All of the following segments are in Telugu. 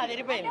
అదిరిపోయింది,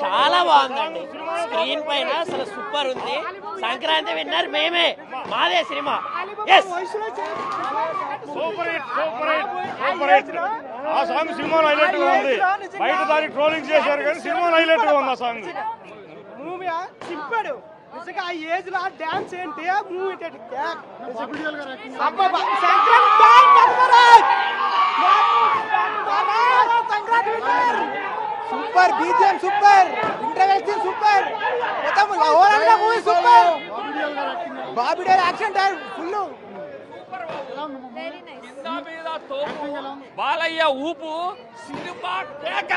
చాలా బాగుందండి. స్క్రీన్ పైన అసలు సూపర్ ఉంది. సంక్రాంతి విన్నర్ మేమే, మాదే cinema. Super hit, super hit, super hit. ఆ సాంగ్ సినిమాలో హైలైట్ గా ఉంది. బయట దానికి ట్రోలింగ్ చేశారు కానీ సినిమాలో హైలైట్ గా ఉంది ఆ సాంగ్. మూవీ చింపాడు నిజంగా. ఆ ఏజ్ లో ఆ డాన్స్ ఏంటి, ఆ movie super, BGM super, interval super, మొత్తం overall movie super. Bobby Deol action full. Balayya ఊపు, సినిమా కేక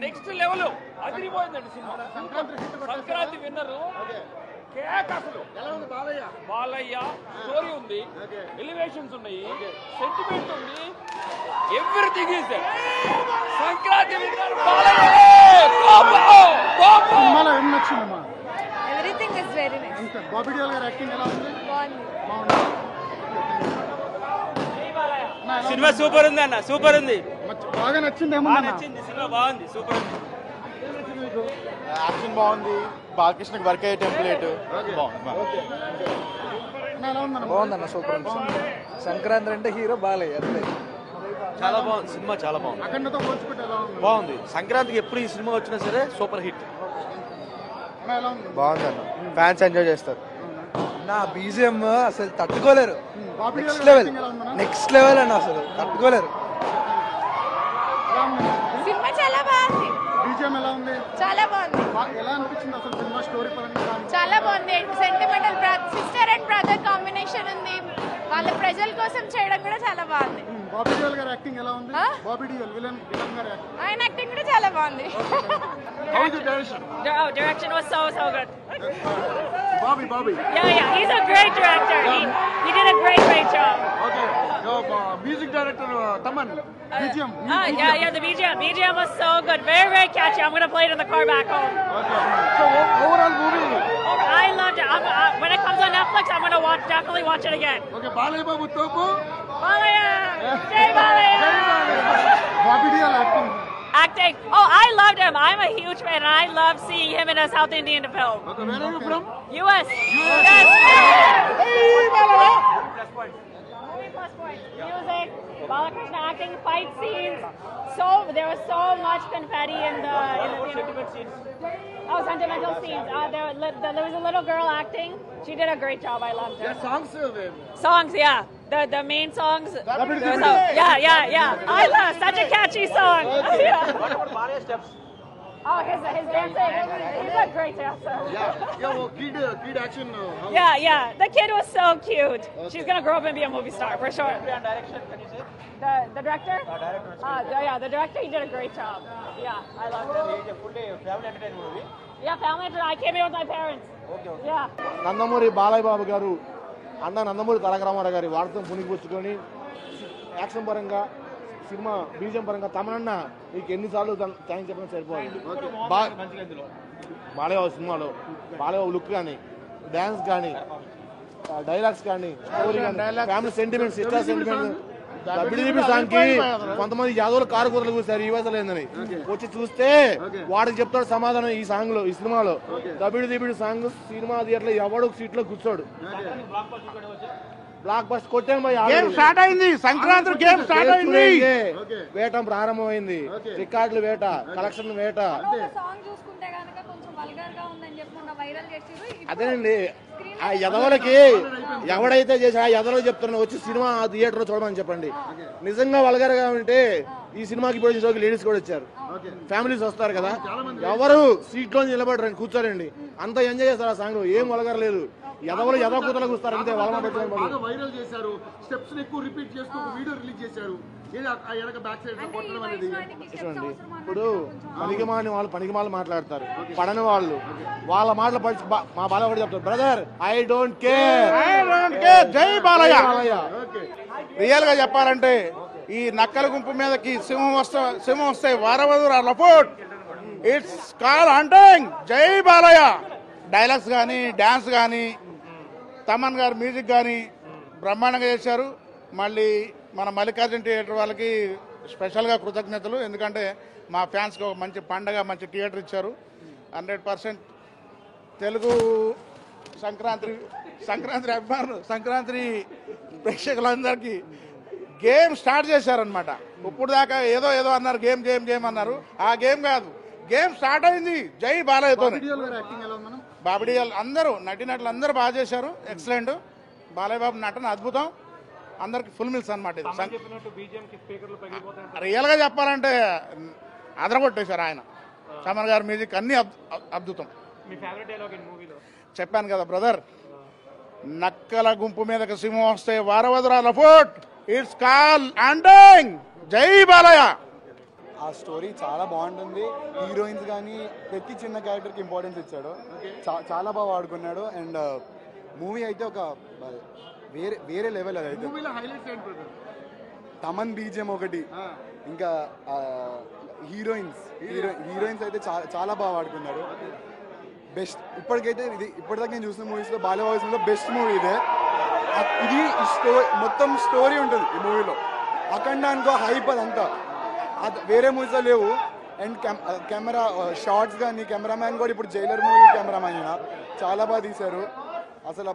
నెక్స్ట్ లెవెల్, అదిరిపోయిందండి సినిమా. సంక్రాంతి విన్నరు కేక. అసలు బాలయ్య స్టోరీ ఉంది, ఎలివేషన్స్ ఉన్నాయి, సెంటిమెంట్ ఉంది, everything is Sankranti winner Balayya. Everything is very nice. Bobby Deol గారి యాక్టింగ్ ఎలా ఉంది? సినిమా సూపర్ ఉంది అన్న, సూపర్ ఉంది. బాగా నచ్చింది, నచ్చింది సినిమా, బాగుంది, సూపర్ ఉంది. యాక్షన్ బాగుంది, బాలకృష్ణకి వర్క్ అయ్యే టెంప్లెట్ బాగుందన్న, సూపర్ ఉంది. సంక్రాంతి అంటే హీరో బాలయ్య, అంతే. చాలా బాగుంది సినిమా, చాలా బాగుంది. అఖండతో పోల్చుకుంటే ఎలా ఉంది? బాగుంది. సంక్రాంతికి ఎప్పుడు ఈ సినిమా వచ్చినా సరే సూపర్ హిట్. బాగుందన్న, ఫ్యాన్స్ ఎంజాయ్ చేస్తారు. నా బీజిఎం అసలు తట్టుకోలేరు, నెక్స్ట్ లెవెల్, నెక్స్ట్ లెవెల్ అన్న, అసలు తట్టుకోలేరు. సినిమా చాలా బాగుంది, బీజిఎం ఎలా ఉంది? చాలా బాగుంది, ఎలా అనిపించింది అసలు సినిమా స్టోరీ పరంగా? చాలా బాగుంది. Sentimental sister and brother combination ఉంది. వాళ్ళ ప్రజల కోసం చేయడం కూడా చాలా బాగుంది. బాబీ డియోల్ గారి యాక్టింగ్ ఎలా ఉంది? బాబీ డియోల్ విలన్ గారి యాక్టింగ్, ఆయన యాక్టింగ్ కూడా చాలా బాగుంది. Direction was so good. Bobby. Yeah, he's a great director. He did a great job. Okay. Music director Taman. BGM. Yeah, the BGM was so good. Very catchy. I'm gonna play it in the car back home. Okay. So overall movie. I loved it. When it comes on Netflix, I'm gonna definitely watch it again. Okay, Balaya Babu Topu. Balaya! Jai Balaya! Bobby Deol acting. Oh, I loved him. I'm a huge fan, and I love seeing him in a South Indian film. Okay, where are you from? US. Yes. Plus point. Music, Balakrishna acting, fight scenes. So there was so much confetti in the sentimental scenes. Oh, sentimental scenes. There was a little girl acting. She did a great job. I loved her. Songs, yeah. The main songs. Yeah. I love such a catchy song. What about Balaya steps? Oh, his dancing. He's a great dancer. Kid action. Yeah. The kid was so cute. Okay. She's gonna grow up and be a movie star for sure. Direction, can you say? The director? Director. The director, he did a great job. Yeah, I loved it. It's a full day family entertainment movie. Yeah, family entertainment. I came here with my parents. Okay. Yeah. Nandamuri Balayya Babu గారు అన్న నందమూరి తారక రామారావు గారి వార్తను పుణికిపుచ్చుకొని యాక్షన్ పరంగా, సినిమా బీజం పరంగా తమనన్న నీకు ఎన్నిసార్లు థ్యాంక్స్ చెప్పడం సరిపోయింది. బాలయ్య సినిమాలో బాలయ్య లుక్ కానీ, డాన్స్ కానీ, డైలాగ్స్ కానీ, స్టోరీ కానీ, ఫ్యామిలీ సెంటిమెంట్స్, ఇట్లా సెంటిమెంట్స్. డబ్ల్యూడీపీ సాంగ్ కి కొంతమంది యాదవులు కారు కూరలు కూర్చారు ఈ వయసులో ఏందని వచ్చి చూస్తే వాడికి చెప్తాడు సమాధానం. ఈ సాంగ్ లో, ఈ సినిమాలో డబ్ల్యూడీపీ సాంగ్ సినిమా థియేటర్ లో ఎవడు సీట్ లో కూర్చోడు. బ్లాక్ బస్టర్ కొట్టాను. స్టార్ట్ అయింది, సంక్రాంతి గేమ్ స్టార్ట్ అయింది, వేట ప్రారంభమైంది, రికార్డులు వేట, కలెక్షన్ వేట. అదేనండి, ఆ యదవులకి ఎవడైతే చేసి ఆ యదవులకు చెప్తున్నా వచ్చి సినిమా థియేటర్ లో చూడమని చెప్పండి. నిజంగా వల్గర్గా ఉంటే ఈ సినిమాకి ఇప్పుడు లేడీస్ కూడా వచ్చారు, ఫ్యామిలీస్ వస్తారు కదా, ఎవరు సీట్ లో నిలబడరండి, కూర్చోరండి, అంత ఎంజాయ్ చేస్తారు ఆ సాంగ్. ఏం వల్గరలేదు, యదవులు యదవ కూతలకు కూస్తారు అంతే. వైరల్ చేశారు, స్టెప్స్ ఎక్కువ రిపీట్ చేస్తూ వీడియో రిలీజ్ చేశారు. ఇప్పుడు పనికిమాలిన వాళ్ళు పనికిమాలు మాట్లాడతారు, పడని వాళ్ళు వాళ్ళ మాటలు మా బాలయ్య కూడా చెప్తారు, బ్రదర్ ఐ డోంట్ కేర్, జై బాలయ్య. రియల్ గా చెప్పాలంటే ఈ నక్కల గుంపు మీదకి సింహం వస్తే వారవధురా లపోట్, ఇట్స్ కాల్ హంటింగ్. జై బాలయ్య. డైలాగ్స్ కానీ, డాన్స్ కానీ, తమన్ గారు మ్యూజిక్ కానీ బ్రహ్మాండంగా చేశారు. మళ్ళీ మన మల్లికార్జున థియేటర్ వాళ్ళకి స్పెషల్గా కృతజ్ఞతలు. ఎందుకంటే మా ఫ్యాన్స్కి ఒక మంచి పండగ, మంచి థియేటర్ ఇచ్చారు. 100% తెలుగు సంక్రాంతి అభిమానులు, సంక్రాంతి ప్రేక్షకులందరికీ గేమ్ స్టార్ట్ చేశారనమాట. ఇప్పుడు దాకా ఏదో అన్నారు, గేమ్ అన్నారు. ఆ గేమ్ కాదు, గేమ్ స్టార్ట్ అయింది జై బాలయ్యతో. బాబిడియల్ అందరూ నటులు అందరూ బాగా చేశారు, ఎక్సలెంట్. బాలయ్య బాబు నటన అద్భుతం, అందరికి ఫుల్ మిల్స్ అనమాట. ఇది రియల్గా చెప్పాలంటే అదరగొట్టేశారు ఆయన. తమన్ గారి మ్యూజిక్ అన్ని అద్భుతం. చెప్పాను కదా బ్రదర్, నక్కల గుంపు మీదకి సింహం వస్తే వారవదరాల ఫోర్ట్, ఇట్స్ కాల్ అండింగ్ జై బాలయ్య. ఆ స్టోరీ చాలా బాగుంటుంది. హీరోయిన్స్ కానీ ప్రతి చిన్న క్యారెక్టర్కి ఇంపార్టెన్స్ ఇచ్చాడు, చాలా బాగా వాడుకున్నాడు. అండ్ మూవీ అయితే ఒక వేరే లెవెల్. అది అయితే తమన్ బీజిఎం ఒకటి, ఇంకా హీరోయిన్స్ అయితే చాలా బాగా వాడుకున్నాడు. బెస్ట్ ఇప్పటికైతే ఇప్పటిదాకా నేను చూసిన మూవీస్లో బాలయ్య వాయిస్లో బెస్ట్ మూవీ ఇదే. ఇది మొత్తం స్టోరీ ఉంటుంది ఈ మూవీలో. అఖండ అనుకో హైప్ అదంతా వేరే మూవీస్లో లేవు. అండ్ కెమెరా షార్ట్స్ కానీ కెమెరామ్యాన్ కూడా ఇప్పుడు జైలర్ మూవీ కెమెరామ్యాన్ చాలా బాగా తీశారు. అసలు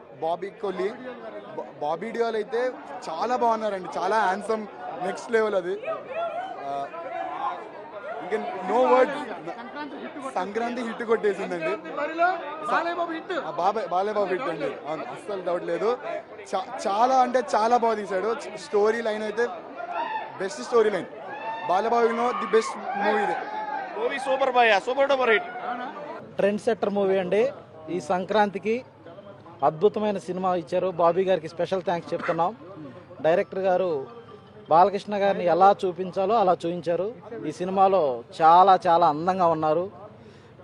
బాబీ డియోల్ అయితే చాలా బాగున్నారండి, చాలా హ్యాండ్సమ్, నెక్స్ట్ లెవెల్. అది ఇంకా నో వర్డ్. సంక్రాంతి హిట్ కొట్టేసిందండి, బాలయ్య బాబు హిట్ అండి, అస్సలు డౌట్ లేదు. చాలా అంటే చాలా బాగా తీశాడు. స్టోరీ లైన్ అయితే best story line. Balayya Babu the best movie super boy, super duper hit. Trend setter movie అండి. ఈ సంక్రాంతికి అద్భుతమైన సినిమా ఇచ్చారు. బాబీ గారికి స్పెషల్ థ్యాంక్స్ చెప్తున్నాం. డైరెక్టర్ గారు బాలకృష్ణ గారిని ఎలా చూపించాలో అలా చూపించారు. ఈ సినిమాలో చాలా చాలా అందంగా ఉన్నారు.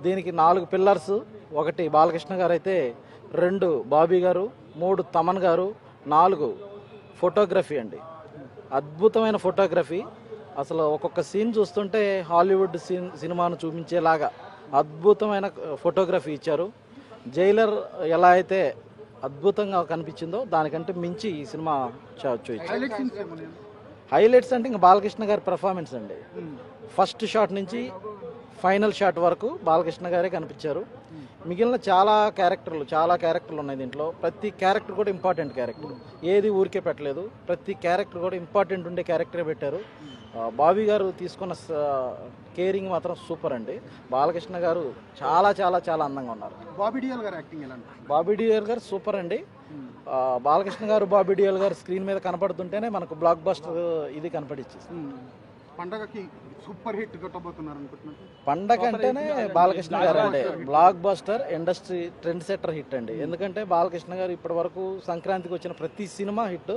దీనికి 4 పిల్లర్స్. 1 బాలకృష్ణ గారు అయితే, 2 బాబీ గారు, 3 తమన్ గారు, 4 ఫోటోగ్రఫీ అండి. అద్భుతమైన ఫోటోగ్రఫీ. అసలు ఒక్కొక్క సీన్ చూస్తుంటే హాలీవుడ్ సినిమాను చూపించేలాగా అద్భుతమైన ఫోటోగ్రఫీ ఇచ్చారు. జైలర్ ఎలా అయితే అద్భుతంగా కనిపించిందో దానికంటే మించి ఈ సినిమా చూపించారు. హైలైట్స్ అంటే ఇంకా బాలకృష్ణ గారి పర్ఫార్మెన్స్ అండి. ఫస్ట్ షాట్ నుంచి ఫైనల్ షాట్ వరకు బాలకృష్ణ గారే కనిపించారు. మిగిలిన చాలా క్యారెక్టర్లు ఉన్నాయి దీంట్లో. ప్రతి క్యారెక్టర్ కూడా ఇంపార్టెంట్ క్యారెక్టర్, ఏది ఊరికే పెట్టలేదు. ప్రతి క్యారెక్టర్ కూడా ఇంపార్టెంట్ ఉండే క్యారెక్టరే పెట్టారు. బాబీ గారు తీసుకున్న కేరింగ్ మాత్రం సూపర్ అండి. బాలకృష్ణ గారు చాలా చాలా చాలా అందంగా ఉన్నారు. బాబీ డియోల్ గారు యాక్టింగ్ ఎలా? బాబీ డియోల్ గారు సూపర్ అండి. బాలకృష్ణ గారు, బాబీ డియోల్ గారు స్క్రీన్ మీద కనపడుతుంటేనే మనకు బ్లాక్ బస్టర్ ఇది కనపడిచ్చేసి. పండగకి సూపర్ హిట్ కొట్టబోతున్నారు అనుకుంటున్నాను. పండగ అంటేనే బాలకృష్ణ గారు అండి block buster, industry trend setter hit అండి. ఎందుకంటే బాలకృష్ణ గారు ఇప్పటి వరకు సంక్రాంతికి వచ్చిన ప్రతి సినిమా హిట్.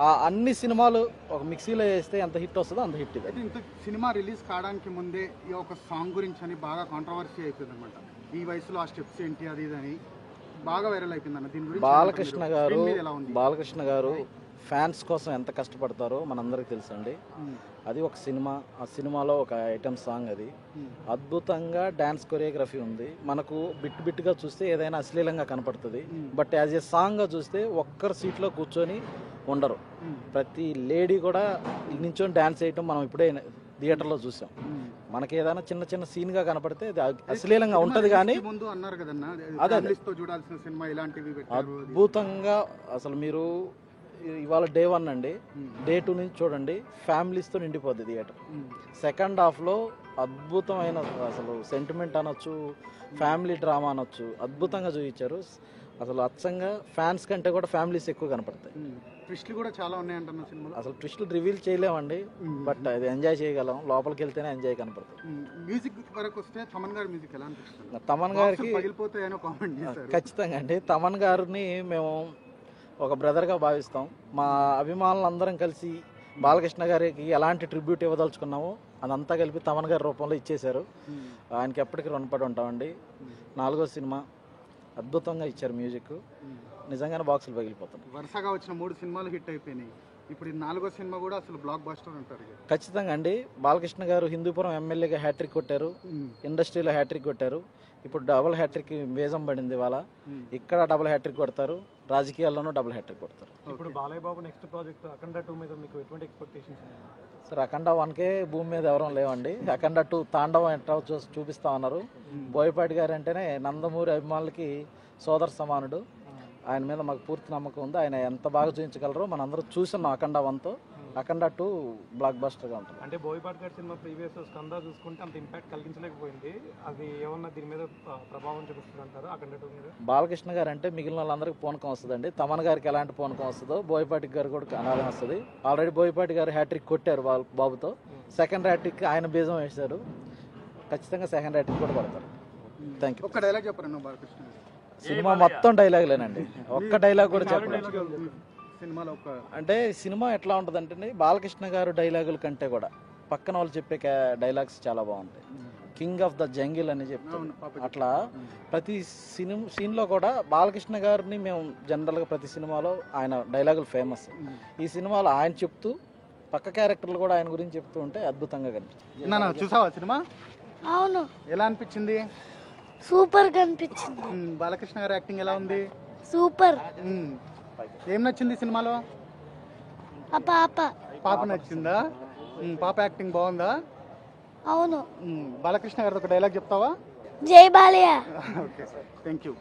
ఆ అన్ని సినిమాలు ఒక మిక్సీలో వేస్తే ఎంత హిట్ వస్తుందో అంత హిట్ ఇది. ఇంత సినిమా రిలీజ్ కావడానికి ముందే ఈ ఒక సాంగ్ గురించి అని బాగా కాంట్రవర్సీ అయిపోయింది అనమాట. ఈ వయసులో ఆ స్టెప్స్ ఏంటి అది అని బాగా వైరల్ అయిపోయింది అన్న. దీని గురించి బాలకృష్ణ గారు ఫ్యాన్స్ కోసం ఎంత కష్టపడతారో మనందరికి తెలుసండి. అది ఒక సినిమా, ఆ సినిమాలో ఒక ఐటమ్ సాంగ్. అది అద్భుతంగా డాన్స్ కొరియోగ్రఫీ ఉంది. మనకు బిట్గా చూస్తే ఏదైనా అశ్లీలంగా కనపడుతుంది, బట్ యాజ్ ఏ సాంగ్గా చూస్తే ఒక్కరు సీట్లో కూర్చొని ఉండరు. ప్రతి లేడీ కూడా నించొని డాన్స్ చేయటం మనం ఇప్పుడే థియేటర్లో చూసాం. మనకి ఏదైనా చిన్న సీన్గా కనపడితే అది అశ్లీలంగా ఉంటుంది. కానీ అద్భుతంగా అసలు మీరు ఇవాళ డే 1 అండి, డే 2 నుంచి చూడండి, ఫ్యామిలీస్తో నిండిపోద్ది థియేటర్. సెకండ్ హాఫ్లో అద్భుతమైన అసలు సెంటిమెంట్ అనొచ్చు, ఫ్యామిలీ డ్రామా అనొచ్చు, అద్భుతంగా చూపించారు. అసలు అచ్చంగా ఫ్యాన్స్ కంటే కూడా ఫ్యామిలీస్ ఎక్కువ కనపడతాయి. ట్విస్ట్లు కూడా చాలా ఉన్నాయంటున్న సినిమాలో. అసలు ట్విస్ట్లు రివీల్ చేయలేమండి, బట్ అది ఎంజాయ్ చేయగలం. లోపలికి వెళ్తేనే ఎంజాయ్ కనపడుతుంది. మ్యూజిక్ వరకు వస్తే తమన్ గారి మ్యూజిక్ ఎలా అనిపిస్తుంది? తమన్ గారికి ఖచ్చితంగా అండి. తమన్ గారిని మేము ఒక బ్రదర్గా భావిస్తాం. మా అభిమానులందరం కలిసి బాలకృష్ణ గారికి ఎలాంటి ట్రిబ్యూట్ ఇవ్వదలుచుకున్నామో అదంతా కలిపి తమన్ గారి రూపంలో ఇచ్చేశారు. ఆయనకి ఎప్పటికీ రుణపడి ఉంటామండి. 4వ సినిమా అద్భుతంగా ఇచ్చారు మ్యూజిక్, నిజంగానే బాక్సులు పగిలిపోతున్నాయి. వరుసగా వచ్చిన 3 సినిమాలు హిట్ అయిపోయినాయి. ఇప్పుడు 4వ సినిమా కూడా అసలు బ్లాక్ బస్టర్ అంటారు. ఖచ్చితంగా అండి. బాలకృష్ణ గారు హిందూపురం ఎమ్మెల్యేగా హ్యాట్రిక్ కొట్టారు, ఇండస్ట్రీలో హ్యాట్రిక్ కొట్టారు. ఇప్పుడు డబుల్ హ్యాట్రిక్ వేజం పడింది. ఇవాళ ఇక్కడ డబుల్ హ్యాట్రిక్ కొడతారు, రాజకీయాల్లోనూ డబుల్ హ్యాట్రిక్ కొడతారు. ఇప్పుడు బాలయ్య బాబు నెక్స్ట్ ప్రాజెక్ట్ అఖండ 2 మీద మీకు ఎటువంటి ఎక్స్పెక్టేషన్స్? సార్ అఖండ 1కే భూమి మీద ఎవరం లేవండి. అఖండ 2 తాండవం ఎట్లా చూపిస్తా ఉన్నారు. బోయపాటి గారు అంటేనే నందమూరి అభిమానులకి సోదర సమానుడు. ఆయన మీద మాకు పూర్తి నమ్మకం ఉంది. ఆయన ఎంత బాగా చూపించగలరో మనందరం చూస్తున్నాం అఖండ 1తో. అఖండ 2 బ్లాక్ బస్టర్గా ఉంటుంది. అంటే బోయపాటి గారి సినిమా ప్రీవియస్ స్కంద చూసుకుంటే అంత ఇంపాక్ట్ కలిగించలేకపోయింది. అది ఏమన్నా దీని మీద ప్రభావం చూపిస్తుంది అంటారు అఖండ 2 మీద? బాలకృష్ణ గారు అంటే మిగిలిన వాళ్ళందరికీ పూనకం వస్తుందండి. తమన్ గారికి ఎలాంటి పూనకం వస్తుందో బోయపాటి గారు కూడా అనాదం వస్తుంది. ఆల్రెడీ బోయపాటి గారు హ్యాట్రిక్ కొట్టారు బాబుతో. సెకండ్ హ్యాట్రిక్ ఆయన బీజం వేశారు. ఖచ్చితంగా సెకండ్ హ్యాట్రిక్ కూడా పడతారు. Thank you. ఒక్క డైలాగ్ చెప్పండి బాలకృష్ణ. సినిమా మొత్తం డైలాగులేనండి, ఒక్క డైలాగ్ కూడా చెప్పలేదు. సినిమాలో ఒక అంటే సినిమా ఎట్లా ఉంటుంది అంటే బాలకృష్ణ గారు డైలాగుల కంటే కూడా పక్కన వాళ్ళు చెప్పే డైలాగ్స్ చాలా బాగుంటాయి. కింగ్ ఆఫ్ ద జంగిల్ అని చెప్తాం. అట్లా ప్రతి సీన్లో కూడా బాలకృష్ణ గారిని మేము జనరల్గా ప్రతి సినిమాలో ఆయన డైలాగులు ఫేమస్. ఈ సినిమాలో ఆయన చెప్తూ పక్క క్యారెక్టర్లు కూడా ఆయన గురించి చెప్తూ ఉంటే అద్భుతంగా కనిపిస్తుంది. చూసావా సినిమా? అవును. ఎలా అనిపించింది? సూపర్ గా అనిపించింది. బాలకృష్ణ గారి యాక్టింగ్ ఎలా ఉంది? సూపర్. ఏం నచ్చింది సినిమాలో? ఆ పాప నచ్చిందా? పాప యాక్టింగ్ బాగుందా? అవును. బాలకృష్ణ గారిది ఒక డైలాగ్ చెప్తావా? జై బాలయ్య. Okay, thank you.